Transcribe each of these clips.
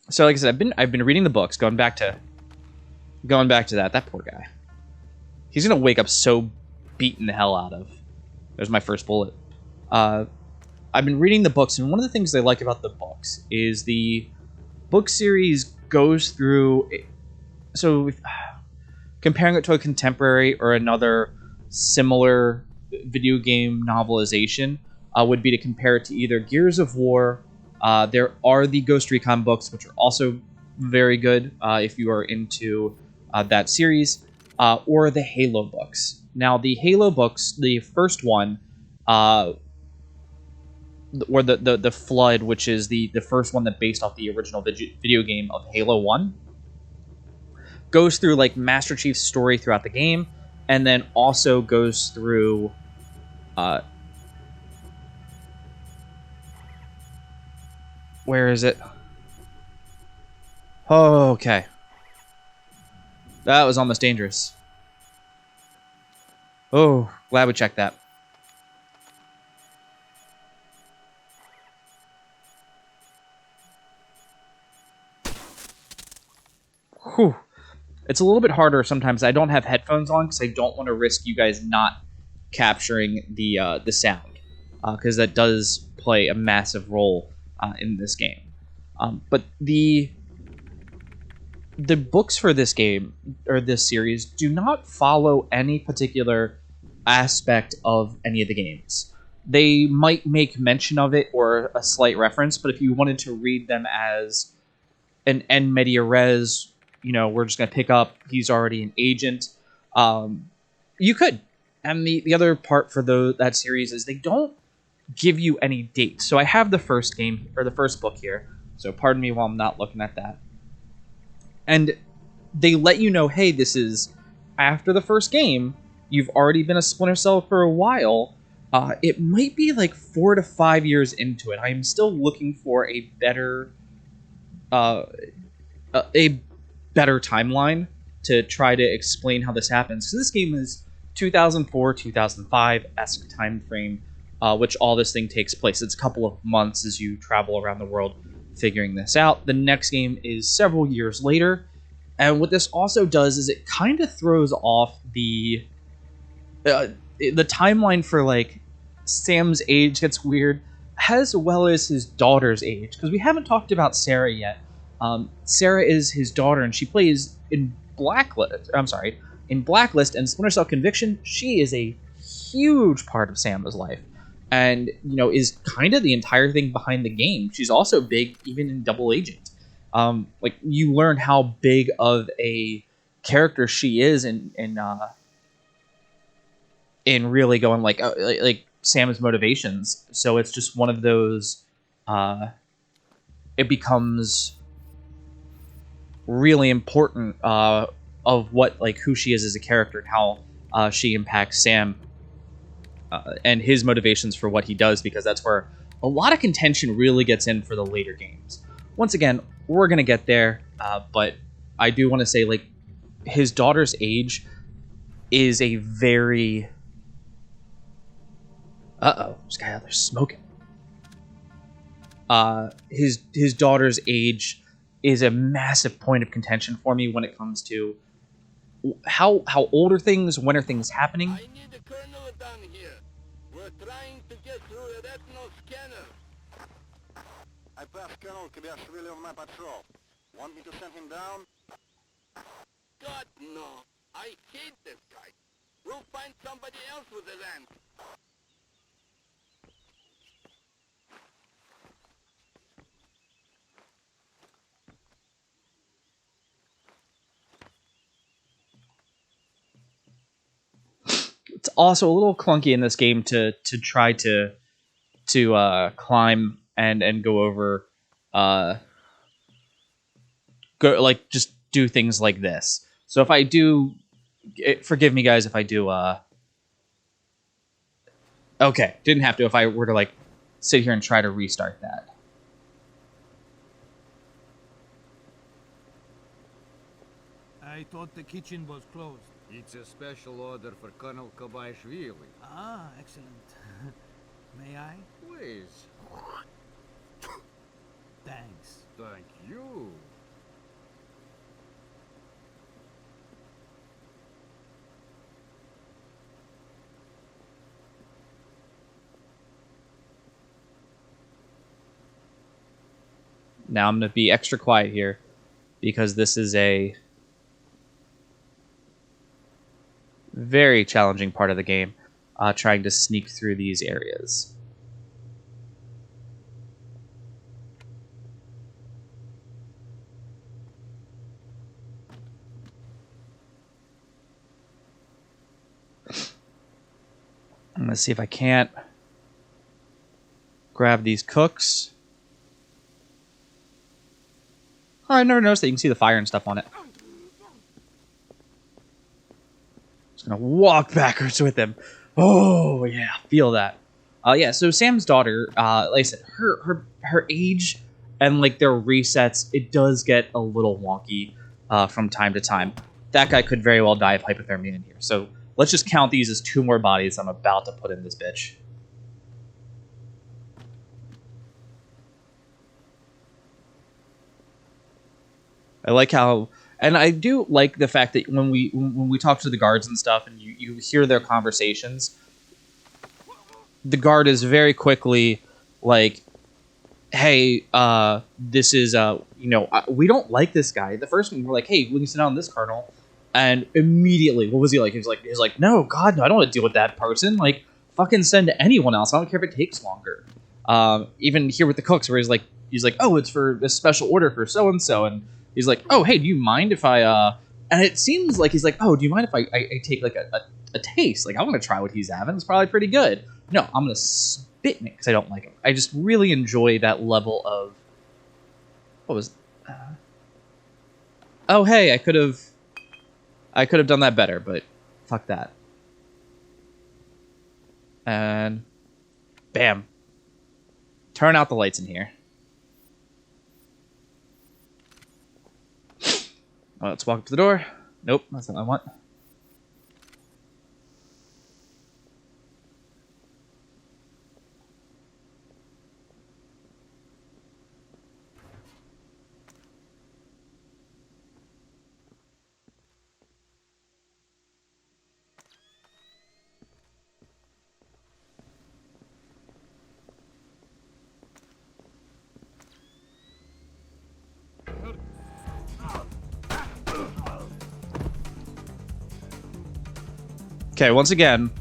So like I said, I've been reading the books, going back to that poor guy. He's gonna wake up so beaten the hell out of. There's my first bullet. I've been reading the books, and one of the things I like about the books is the book series goes through. So, comparing it to a contemporary or another similar video game novelization would be to compare it to either Gears of War. There are the Ghost Recon books, which are also very good if you are into that series, or the Halo books. Now, the Halo books, the first one, or the Flood, which is the first one that based off the original video game of Halo 1, goes through like Master Chief's story throughout the game, and then also goes through where is it? Oh, okay. That was almost dangerous. Oh, glad we checked that. Whew. It's a little bit harder sometimes. I don't have headphones on because I don't want to risk you guys not capturing the sound, because that does play a massive role in this game. But the books for this game or this series do not follow any particular aspect of any of the games. They might make mention of it or a slight reference, but if you wanted to read them as an en media res, we're just going to pick up, he's already an agent, you could. And the other part for that series is they don't give you any dates. So I have the first game, or the first book here, so pardon me while I'm not looking at that. And they let you know, hey, this is after the first game, you've already been a Splinter Cell for a while, it might be like 4 to 5 years into it. I'm still looking for a better timeline to try to explain how this happens. So this game is 2004, 2005-esque time frame, which all this thing takes place. It's a couple of months as you travel around the world figuring this out. The next game is several years later, and what this also does is it kind of throws off the timeline for like Sam's age gets weird, as well as his daughter's age, because we haven't talked about Sarah yet. Sarah is his daughter, and she plays in Blacklist. In Blacklist and Splinter Cell Conviction. She is a huge part of Sam's life, and is kind of the entire thing behind the game. She's also big, even in Double Agent. Like you learn how big of a character she is in really going like Sam's motivations. So it's just one of those. It becomes really important of what who she is as a character and how she impacts Sam and his motivations for what he does, because that's where a lot of contention really gets in for the later games. Once again, we're gonna get there, but I do want to say his daughter's age is a very this guy out there smoking. His daughter's age is a massive point of contention for me when it comes to how old are things, when are things happening. I need a colonel down here. We're trying to get through a retinal scanner. I passed Colonel Kibashvili on my patrol. Want me to send him down? God, no. I hate this guy. We'll find somebody else with the land. It's also a little clunky in this game to try to climb and go over just do things like this. So if I do, forgive me guys if I do. Okay, didn't have to. If I were to sit here and try to restart that. I thought the kitchen was closed. It's a special order for Colonel Kobaishvili. Ah, excellent. May I? Please. Thanks. Thank you. Now I'm going to be extra quiet here because this is a very challenging part of the game, trying to sneak through these areas. I'm going to see if I can't grab these cooks. Oh, I never noticed that you can see the fire and stuff on it. Just gonna walk backwards with him. Oh yeah, feel that. Yeah. So Sam's daughter, like I said, her age and like their resets, it does get a little wonky from time to time. That guy could very well die of hypothermia in here. So let's just count these as 2 more bodies I'm about to put in this bitch. I like how, and I do like the fact that when we talk to the guards and stuff, and you hear their conversations, the guard is very quickly like, "Hey, this is we don't like this guy." The first one we're like, "Hey, we can sit down on this colonel," and immediately, what was he like? He was like, "No, God, no, I don't want to deal with that person. Like, fucking send anyone else. I don't care if it takes longer." Even here with the cooks, where he's like, "Oh, it's for a special order for so and so," and he's like, "Oh, hey, do you mind if I?" And it seems like he's like, "Oh, do you mind if I take like a taste? Like, I want to try what he's having. It's probably pretty good." No, I'm gonna spit in it because I don't like him. I just really enjoy that level of what was. Oh, hey, I could have done that better, but fuck that. And bam, turn out the lights in here. Oh, let's walk up to the door. Nope, that's not what I want. Okay, once again,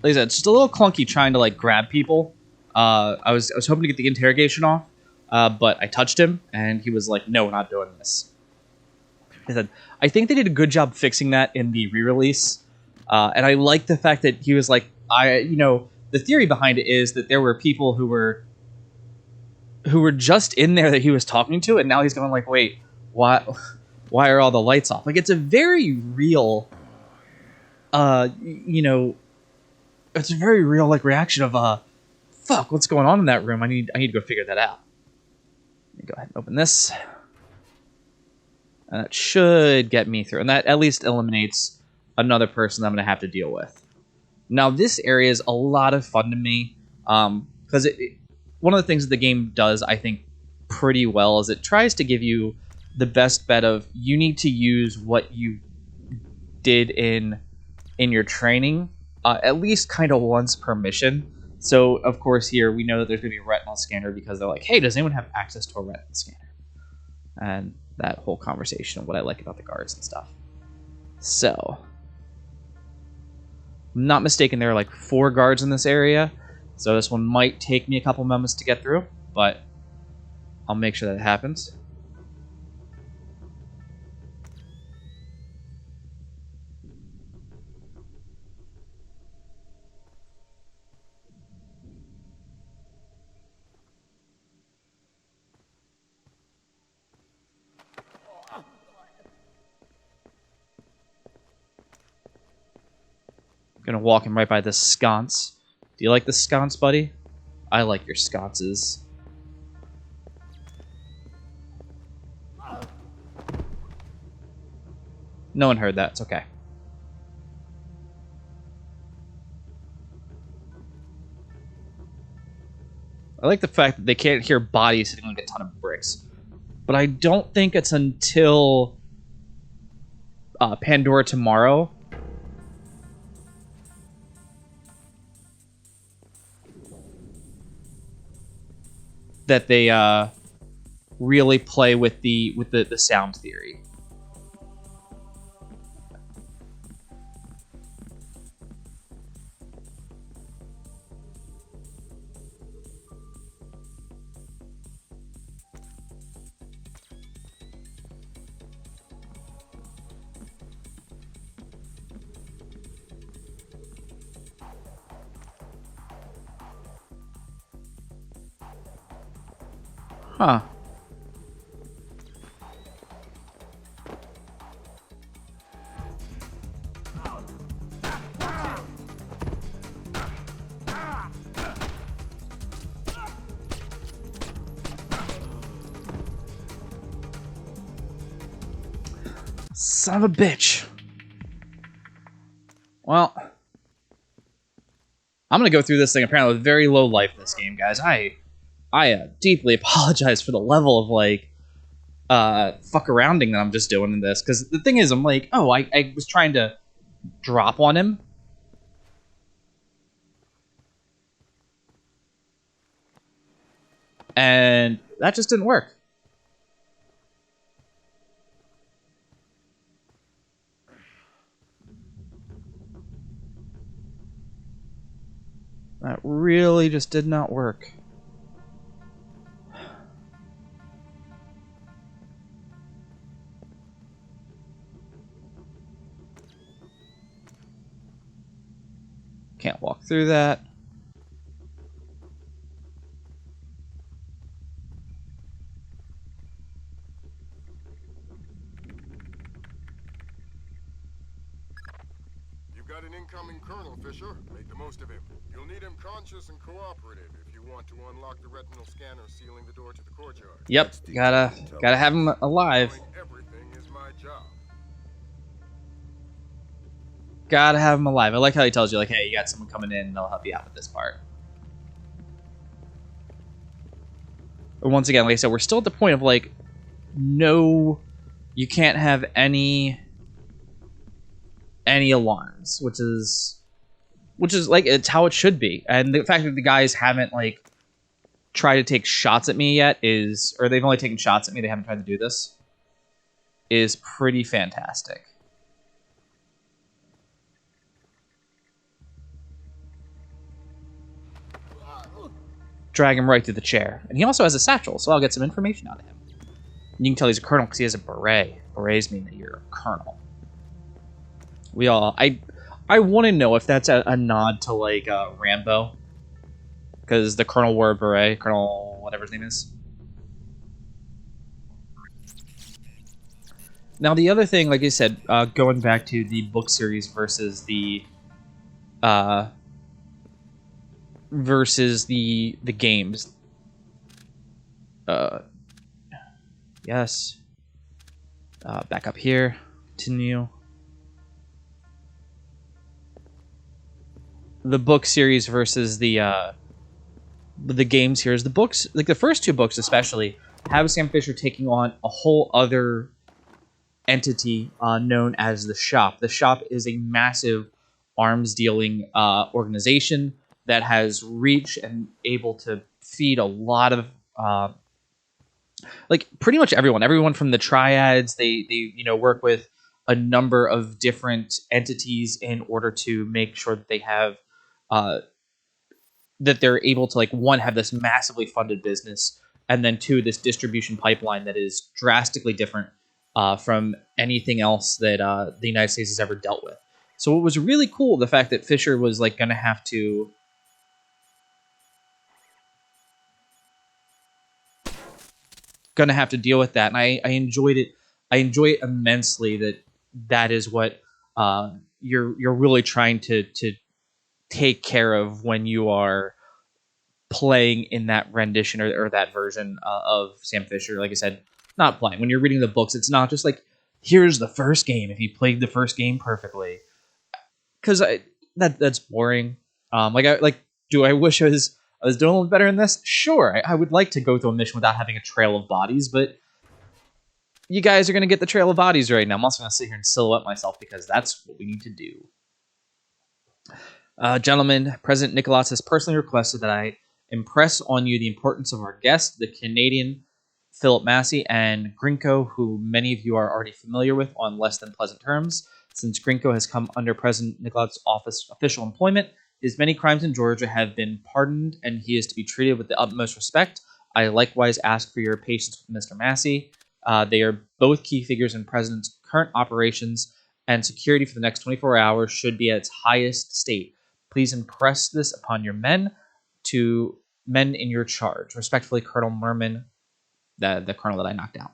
like I said, it's just a little clunky trying to like grab people. I was hoping to get the interrogation off, but I touched him and he was like, "No, we're not doing this." I said, I think they did a good job fixing that in the re-release, and I like the fact that he was like, the theory behind it is that there were people who were just in there that he was talking to, and now he's going like, "Wait, why are all the lights off?" Like, it's a very real. It's a very real like reaction of fuck, what's going on in that room? I need to go figure that out. Let me go ahead and open this. And that should get me through. And that at least eliminates another person that I'm gonna have to deal with. Now this area is a lot of fun to me. Because one of the things that the game does, I think, pretty well is it tries to give you the best bet of you need to use what you did in your training at least kind of once per mission. So, of course, here we know that there's going to be a retinal scanner because they're like, "Hey, does anyone have access to a retinal scanner?" And that whole conversation of what I like about the guards and stuff. So, I'm not mistaken, there are like 4 guards in this area. So this one might take me a couple moments to get through, but I'll make sure that it happens. Gonna walk him right by this sconce. Do you like the sconce, buddy? I like your sconces. No one heard that. It's okay. I like the fact that they can't hear bodies hitting like a ton of bricks. But I don't think it's until Pandora tomorrow that they really play with the sound theory. Huh. Son of a bitch. Well, I'm gonna go through this thing apparently with very low life in this game, guys. I deeply apologize for the level of like fuck arounding that I'm just doing in this, because the thing is, I'm like, oh, I was trying to drop on him, and that just didn't work. That really just did not work. Can't walk through that. You've got an incoming colonel, Fisher. Make the most of him. You'll need him conscious and cooperative if you want to unlock the retinal scanner sealing the door to the courtyard. Yep, gotta have him alive. Everything is my job. Gotta have him alive. I like how he tells you, like, hey, you got someone coming in, and they'll help you out with this part. But once again, like I said, we're still at the point of, like, no, you can't have any alarms, which is like, it's how it should be. And the fact that the guys haven't, like, tried to take shots at me yet or they've only taken shots at me, they haven't tried to do this, is pretty fantastic. Drag him right through the chair. And he also has a satchel, so I'll get some information out of him. And you can tell he's a colonel because he has a beret. Berets mean that you're a colonel. I want to know if that's a nod to, like, Rambo. Because the colonel wore a beret. Colonel whatever his name is. Now, the other thing, like I said, going back to the book series versus the games. Yes. Back up here. Continue. The book series versus the games here is the books, like the first two books especially, have Sam Fisher taking on a whole other entity known as the Shop. The Shop is a massive arms dealing organization that has reach and able to feed a lot of like pretty much everyone from the triads. They work with a number of different entities in order to make sure that they have that they're able to, like, one, have this massively funded business, and then two, this distribution pipeline that is drastically different from anything else that the United States has ever dealt with. So it was really cool, the fact that Fisher was, like, gonna have to deal with that, and I enjoyed it. I enjoy it immensely that is what you're really trying to take care of when you are playing in that rendition or that version of Sam Fisher. Like I said, not playing. When you're reading the books, it's not just like, here's the first game, if you played the first game perfectly. Because that's boring. Do I wish I was doing a little better in this? Sure, I would like to go through a mission without having a trail of bodies, but you guys are going to get the trail of bodies right now. I'm also going to sit here and silhouette myself because that's what we need to do. Gentlemen, President Nicholas has personally requested that I impress on you the importance of our guest, the Canadian Philip Massey, and Grinko, who many of you are already familiar with on less than pleasant terms. Since Grinko has come under President Nicholas' office official employment, his many crimes in Georgia have been pardoned, and he is to be treated with the utmost respect. I likewise ask for your patience with Mr. Massey. They are both key figures in President's current operations, and security for the next 24 hours should be at its highest state. Please impress this upon your men in your charge. Respectfully, Colonel Merman, the colonel that I knocked out.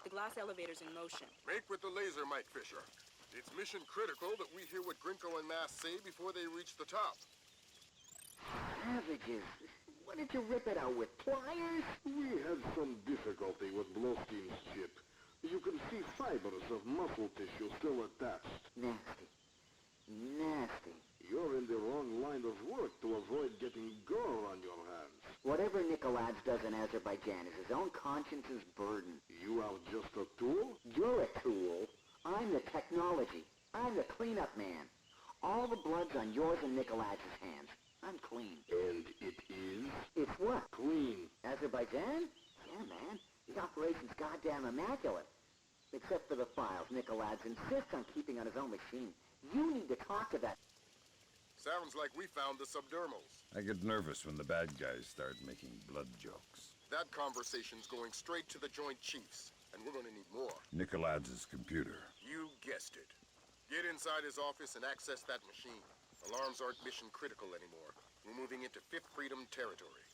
The glass elevator's in motion. Make with the laser, Mike Fisher. It's mission critical that we hear what Grinko and Mass say before they reach the top. Savages. What did you rip it out with? Pliers? We had some difficulty with Blowski's chip. You can see fibers of muscle tissue still attached. Nasty. Nasty. You're in the wrong line of work to avoid getting gore on your hands. Whatever Nikolaj does in Azerbaijan is his own conscience's burden. You are just a tool? You're a tool. I'm the technology. I'm the cleanup man. All the blood's on yours and Nikolaj's hands. I'm clean. And it is? It's what? Clean. Azerbaijan? Yeah, man. The operation's goddamn immaculate. Except for the files. Nikolaj insists on keeping on his own machine. You need to talk to that. Sounds like we found the subdermals. I get nervous when the bad guys start making blood jokes. That conversation's going straight to the Joint Chiefs, and we're gonna need more. Nikoladz's computer. You guessed it. Get inside his office and access that machine. Alarms aren't mission critical anymore. We're moving into Fifth Freedom territory.